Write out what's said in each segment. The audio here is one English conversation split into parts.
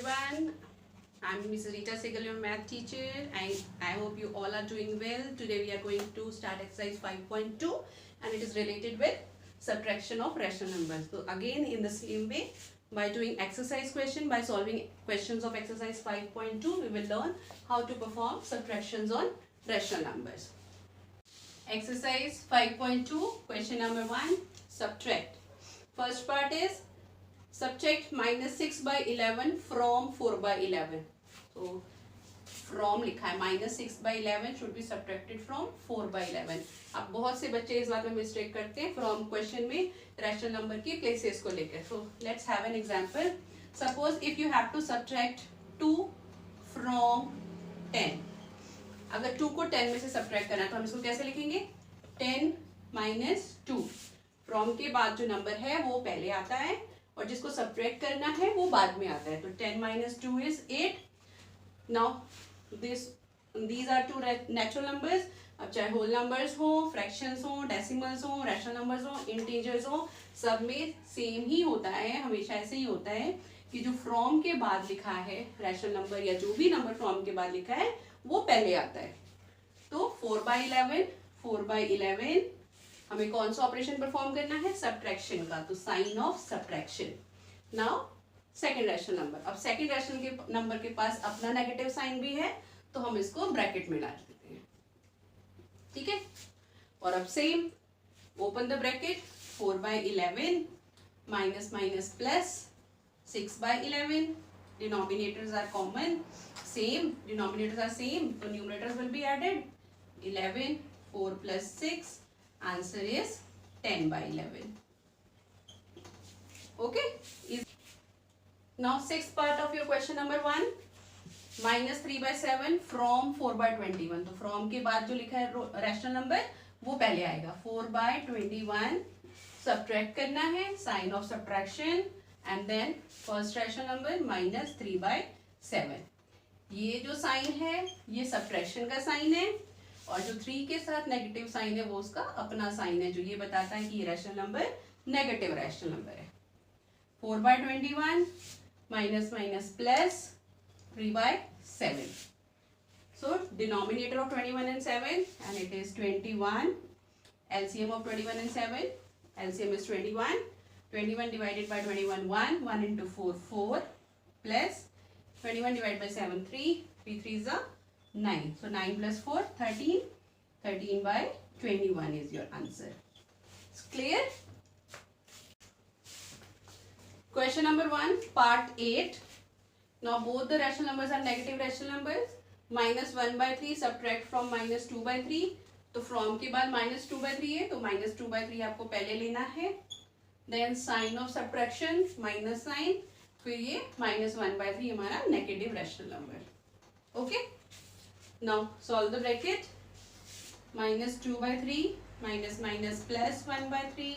everyone. I'm Mrs. Rita Segal, your math teacher. I hope you all are doing well. Today we are going to start exercise 5.2 and it is related with subtraction of rational numbers. So again in the same way, by doing exercise question, by solving questions of exercise 5.2, we will learn how to perform subtractions on rational numbers. Exercise 5.2, question number 1, subtract. First part is subtract minus 6 by 11 from 4 by 11. So from लिखा है minus 6 by 11 should be subtracted from 4 by 11. अब बहुत से बच्चे इस बात में mistake करते हैं from question में rational number की places को लेकर. So let's have an example. Suppose if you have to subtract 2 from 10. अगर 2 को 10 में से subtract करना है तो हम इसको कैसे लिखेंगे? 10 minus 2. from के बाद जो नंबर है वो पहले आता है और जिसको सब्ट्रैक्ट करना है वो बाद में आता है. तो 10 minus 2 is 8. Now these are two natural numbers. अब चाहे होल नंबर्स हो, फ्रैक्शंस हो, डेसिमल्स हो, रैशनल नंबर्स हो, इंटीजर्स हो, सब में सेम ही होता है. हमेशा ऐसे ही होता है कि जो फ्रॉम के बाद लिखा है रैशनल नंबर या जो भी नंबर फ्रॉम के बाद लिखा है वो पहले आता है. तो 4 by 11 हमें कौन सा ऑपरेशन परफॉर्म करना है? सब्ट्रैक्शन का. तो sign of subtraction. Now second rational number. अब सेकंड रैशनल के नंबर के पास अपना नेगेटिव साइन भी है तो हम इसको ब्रैकेट में डाल देते हैं. ठीक है. और अब same open the bracket. 4 by 11 minus minus plus 6 by 11. Denominators are common. Same denominators are same तो numerators will be added. 11 4 plus 6. Answer is 10 by 11. Okay. Now sixth part of your question number 1. Minus 3 by 7 from 4 by 21. तो from के बाद जो लिखा है rational number वो पहले आएगा. 4 by 21 सब्ट्रैक्ट करना है. Sign of subtraction and then first rational number minus 3 by 7. ये जो साइन है ये सब्ट्रैक्शन का साइन है और जो 3 के साथ नेगेटिव साइन है वो उसका अपना साइन है जो ये बताता है कि ये rational number negative rational number है. 4 by 21 minus minus plus 3 by 7. So denominator of 21 and 7 and it is 21. LCM of 21 and 7. LCM is 21. 21 divided by 21 1. 1 into 4 4 plus 21 divided by 7 3. 3 3 is a 9. So 9 plus 4 13. 13 by 21 is your answer. It's clear? Question number 1 part 8. Now both the rational numbers are negative rational numbers. Minus 1 by 3 subtract from minus 2 by 3. तो from के बाद minus 2 by 3 है तो minus 2 by 3 आपको पहले लेना है. Then sign of subtraction minus sign. फिर ये minus 1 by 3 हमारा negative rational number. Okay? Now solve the bracket. Minus 2 by 3 minus minus plus 1 by 3.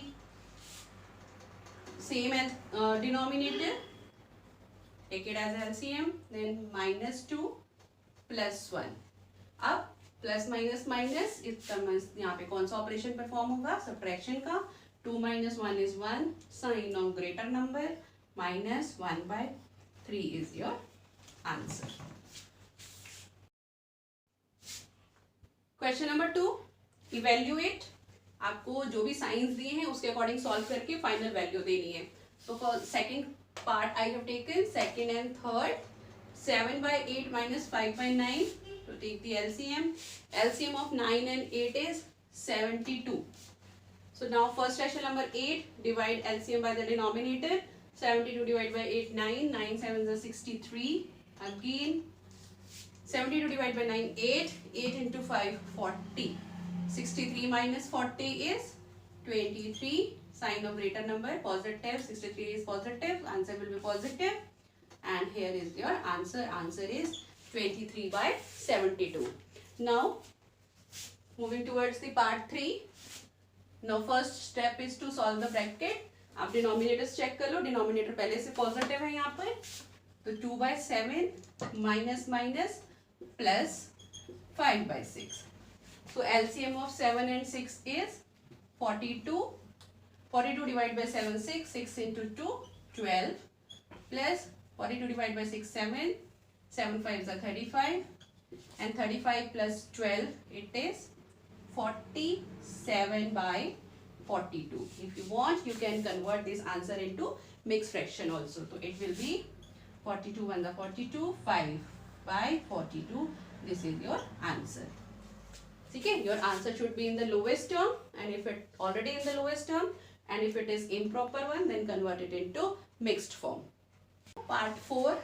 Same as denominator. Take it as LCM. Then minus 2 plus 1. अब plus minus minus यहाँ पे कौन सा operation perform होगा? Subtraction का. 2 minus 1 is 1. Sign of greater number minus 1 by 3 is your answer. Question number 2. Evaluate. आपको जो भी साइंस दिए हैं उसके अकॉर्डिंग सॉल्व करके फाइनल वैल्यू देनी है. तो for second part I have taken second and third. 7 by 8 minus 5 by 9. तो take the LCM. LCM of 9 and 8 is 72. So now first rational number 8. Divide LCM by the denominator. 72 divided by 8 9. 9 7 is 63. Again 72 divided by 9 8. 8 into 5 40. 63 minus 40 is 23. Sign of greater number positive. 63 is positive. Answer will be positive. And here is your answer. Answer is 23 by 72. Now moving towards the part 3. Now first step is to solve the bracket. आप denominators check कर लो. Denominator पहले से positive है यहाँ पर. तो 2 by 7 minus minus plus 5 by 6. So LCM of 7 and 6 is 42. 42 divided by 7 6. 6 into 2 12 plus 42 divided by 6, 7. 7 5s are 35. And 35 plus 12, it is 47 by 42. If you want, you can convert this answer into mixed fraction also. So it will be 42 1 the 42, 5 by 42. This is your answer. Okay, your answer should be in the lowest term, and if it already in the lowest term, and if it is improper one, then convert it into mixed form. Part 4.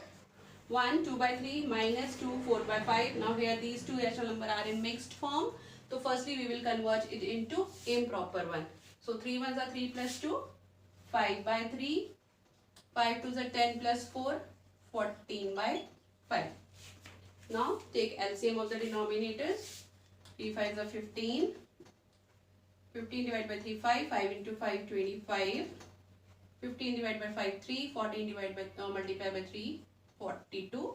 1, 2 by 3 minus 2, 4 by 5. Now here these two rational numbers are in mixed form. So firstly we will convert it into improper one. So 3 ones are 3 plus 2, 5 by 3, 5 twos are 10 plus 4, 14 by 5. Now take LCM of the denominators. 3 5s are 15. 15 divided by 3, 5. 5 into 5, 25. 15 divided by 5, 3. 14 divided by, multiply by 3, 42.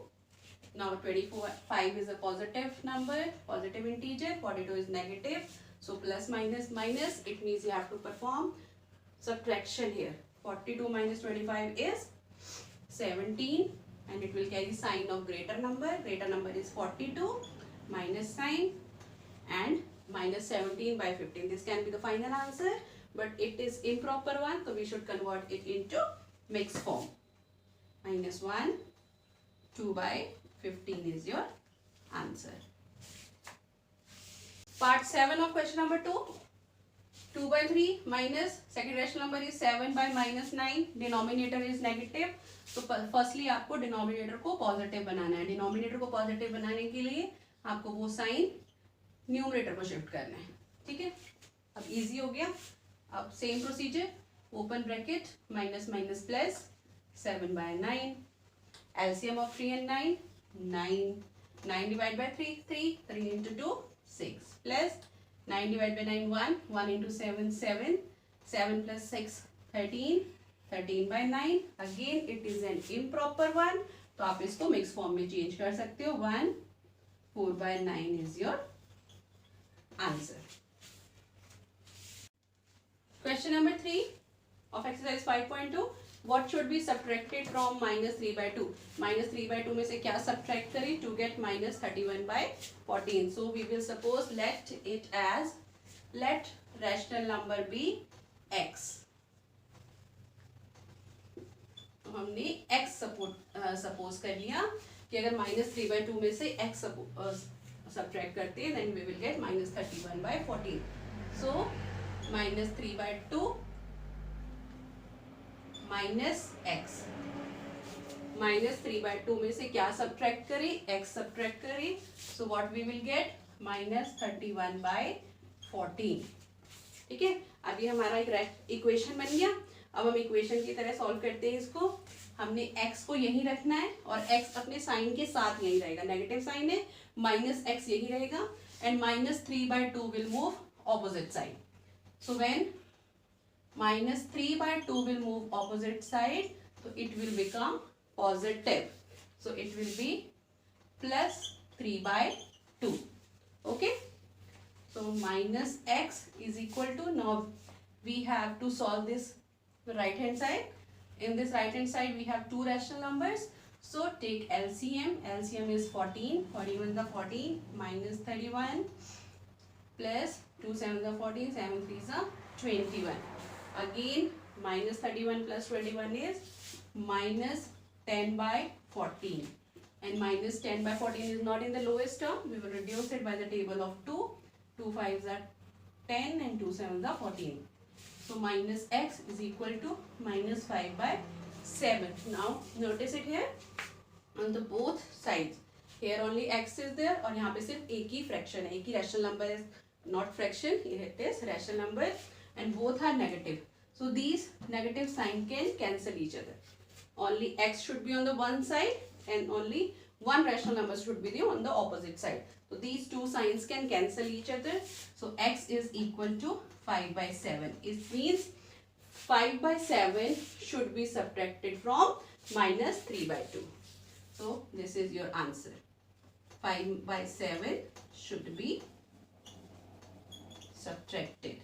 Now 5 is a positive number, positive integer. 42 is negative. So plus minus minus, it means you have to perform subtraction here. 42 minus 25 is 17, and it will carry sign of greater number. Greater number is 42, minus sign, and minus 17 by 15. This can be the final answer, but it is improper one, so we should convert it into mixed form. Minus 1, 2 by 15 is your answer. Part 7 of question number 2. 2 by 3 minus, second rational number is 7 by minus 9. Denominator is negative. तो firstly आपको denominator को positive बनाना है. Denominator को positive बनाने के लिए आपको वो साइन न्यूमरेटर को शिफ्ट करना है. ठीक है, अब इजी हो गया. अब same procedure, open bracket, minus minus plus, 7 by 9. LCM of 3 and 9, 9. 9 divided by 3, 3. 3 into 2, 6. Plus 9 divided by 9, 1. 1 into 7, 7. 7 plus 6, 13. 13 by 9. Again it is an improper one. तो आप इसको मिक्स फॉर्म में चेंज कर सकते हो. 1, 4 by 9 is your answer. Question number 3 of exercise 5.2. What should be subtracted from minus 3 by 2? Minus 3 by 2 में से क्या subtract करें to get minus 31 by 14? So we will suppose let rational number be x. तो हमने x suppose कर लिया कि अगर माइनस 3 by 2 में से x सब्ट्रैक्ट करते हैं, then we will get minus 31 by 14. So minus 3 by 2 minus x. Minus 3 by 2 में से क्या सब्ट्रैक्ट करें? x सब्ट्रैक्ट करें. So what we will get? Minus 31 by 14. ठीक है, अभी हमारा एक इक्वेशन बन गया. अब हम इक्वेशन की तरह सॉल्व करते हैं इसको. हमने x को यहीं रखना है और x अपने साइन के साथ यहीं रहेगा. नेगेटिव साइन है, माइनस x यहीं रहेगा, and minus 3 by 2 will move opposite side. So when minus 3 by 2 will move opposite side, so it will become positive. So it will be plus 3 by 2. Okay, so minus x is equal to, now we have to solve this right hand side. In this right hand side we have two rational numbers, so take LCM. LCM is 14. 41 is 14 minus 31 plus 2 7 is 14, 7 3 is 21. Again minus 31 plus 21 is minus 10 by 14, and minus 10 by 14 is not in the lowest term. We will reduce it by the table of 2. 2 5s are 10 and 2 7s are 14. So minus x is equal to minus 5 by 7. Now notice it here on the both sides. Here only x is there और यहाँ पे सिर्फ एक ही fraction है. एक ही rational number is not fraction. Here it is rational number. And both are negative. So these negative sign can cancel each other. Only x should be on the one side and only one rational number should be on the opposite side. So these two signs can cancel each other. So x is equal to 5 by 7. It means 5 by 7 should be subtracted from minus 3 by 2. So this is your answer. 5 by 7 should be subtracted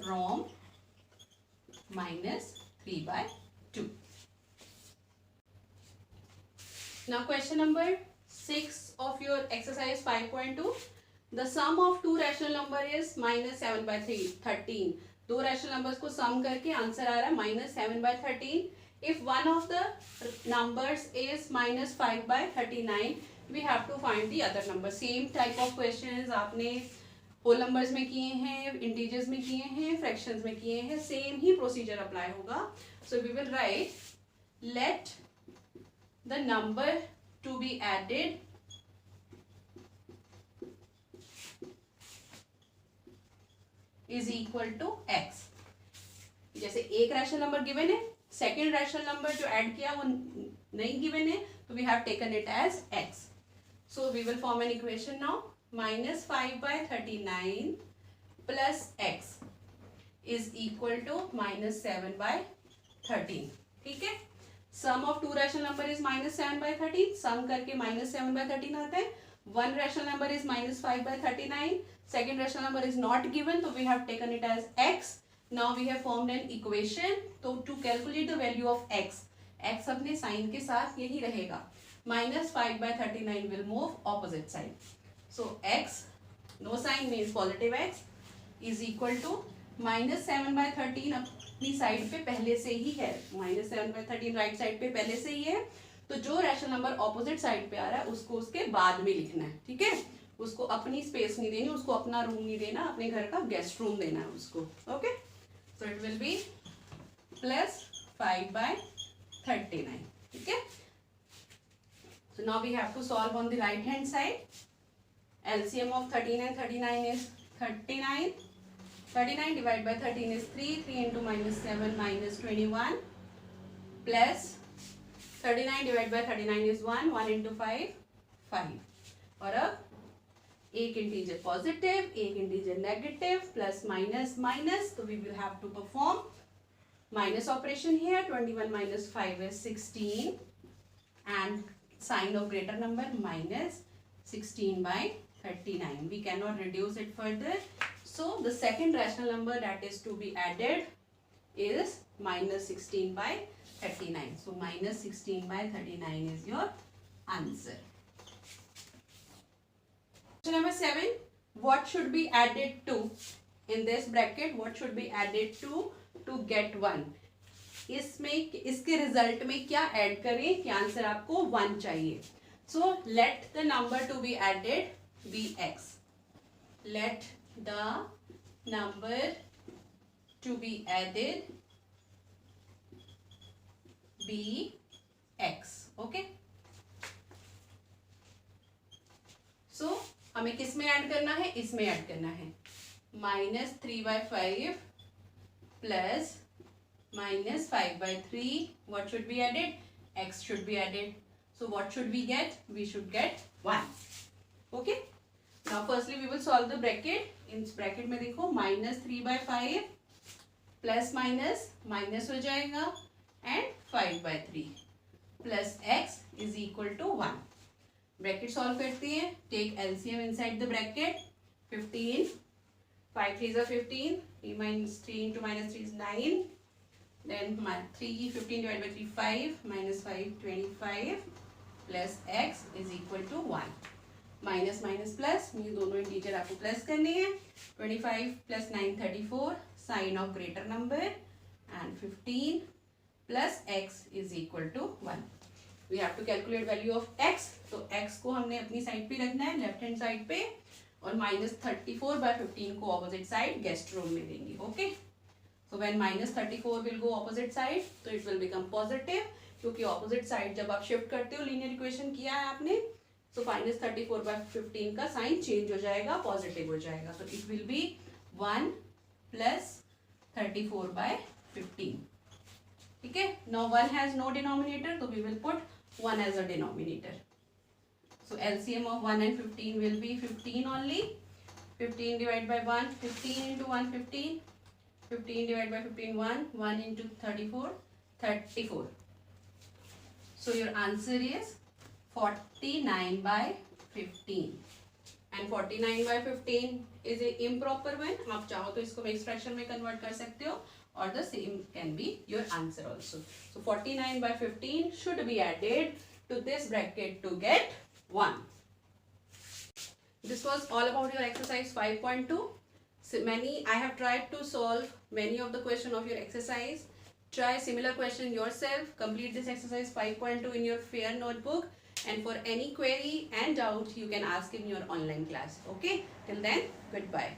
from minus 3/2. Now question number 6 of your exercise 5.2. The sum of two rational number is -7/13. दो rational numbers को sum करके answer आ रहा है -7/13. If one of the numbers is -5/39, we have to find the other number. Same type of questions आपने whole numbers में किए हैं, integers में किए हैं, फ्रैक्शंस में किए हैं, सेम ही प्रोसीजर अप्लाई होगा. So we will write let the number to be added is equal to x. जैसे एक रैशनल नंबर गिवन है, सेकेंड रैशनल नंबर जो ऐड किया वो नहीं गिवन है, तो we have taken it as x. So we will form an equation now. -5/39 plus x is equal to -7/13. ठीक है. Sum of two rational number is -7/13. Sum करके -7/13 आता है. One rational number is -5/39. Second rational number is not given, तो we have taken it as x. Now we have formed an equation. तो to calculate the value of x, x अपने sign के साथ यही रहेगा. -5/39 will move opposite side. So x, no sign means positive x, is equal to -7/13 अपनी side पे पहले से ही है. -7/13 राइट साइड पे पहले से ही है, तो जो रैशनल नंबर ऑपोजिट साइड पे आ रहा है उसको उसके बाद में लिखना है. ठीक है. उसको अपनी स्पेस नहीं देनी, उसको अपना रूम नहीं देना, अपने घर का गेस्ट रूम देना है उसको. Okay. So it will be +5/39. ठीक है. So now we have to solve on the right hand side. LCM of 13 and 39 is 39. 39 divided by 13 is 3. 3 into -7 -21 plus 39 divided by 39 is 1. 1 into 5 5. और अब एक integer positive, एक integer negative, plus minus minus, तो we will have to perform minus operation here. 21 minus 5 is 16 and sign of greater number -16/39. We cannot reduce it further. So the second rational number that is to be added is -16/39. So -16/39 is your answer. Question number 7. What should be added to in this bracket? What should be added to get 1? इसमें इसके result में क्या add करें कि answer आपको 1 चाहिए. So let the number to be added be x. Let the number to be added be x. Okay. So हमें किस में ऐड करना है? इसमें ऐड करना है. -3/5 plus -5/3. What should be added? X should be added. So what should we get? We should get 1. Okay. Now firstly we will solve the bracket. In bracket में देखो -3/5 प्लस माइनस हो जाएगा and 5/3 plus x is equal to 1. Bracket solve करते हैं. Take LCM inside the bracket. 15. 5 3s are 15. 3 minus 3 into -3 is 9. Then 15 divided by 3 5 minus 5 25 plus x is equal to 1. Minus minus plus, ये दोनों integer आपको plus करने हैं. 25 plus 9 34. Sign of greater number and 15 plus x is equal to 1. We have to calculate value of x. तो x को हमने अपनी side पे रखना है, लेफ्ट हैंड साइड पे, और -34/15 को ऑपोजिट साइड गेस्ट रूम में देंगे. Okay. So when -34 will go opposite side, तो it will become positive, क्योंकि opposite side जब आप shift करते हो, linear equation किया है आपने, तो -34/15 का साइन चेंज हो जाएगा, पॉजिटिव हो जाएगा. So it will be 1 plus 34/15. ठीक है. Now 1 has no denominator, so we will put 1 as a denominator. So LCM of 1 and 15 will be 15 only. 15 divided by 1, 15 into 1 15. 15 divided by 15 1. 1 into 34 34. So your answer is 49/15. And 49/15 is a improper one. आप चाहो तो इसको mix fraction में convert कर सकते हो, or the same can be your answer also. So 49 by 15 should be added to this bracket to get 1. This was all about your exercise 5.2. So I have tried to solve many of the question of your exercise. Try similar question yourself. Complete this exercise 5.2 in your fair notebook. And for any query and doubt, you can ask in your online class. Okay? Till then, goodbye.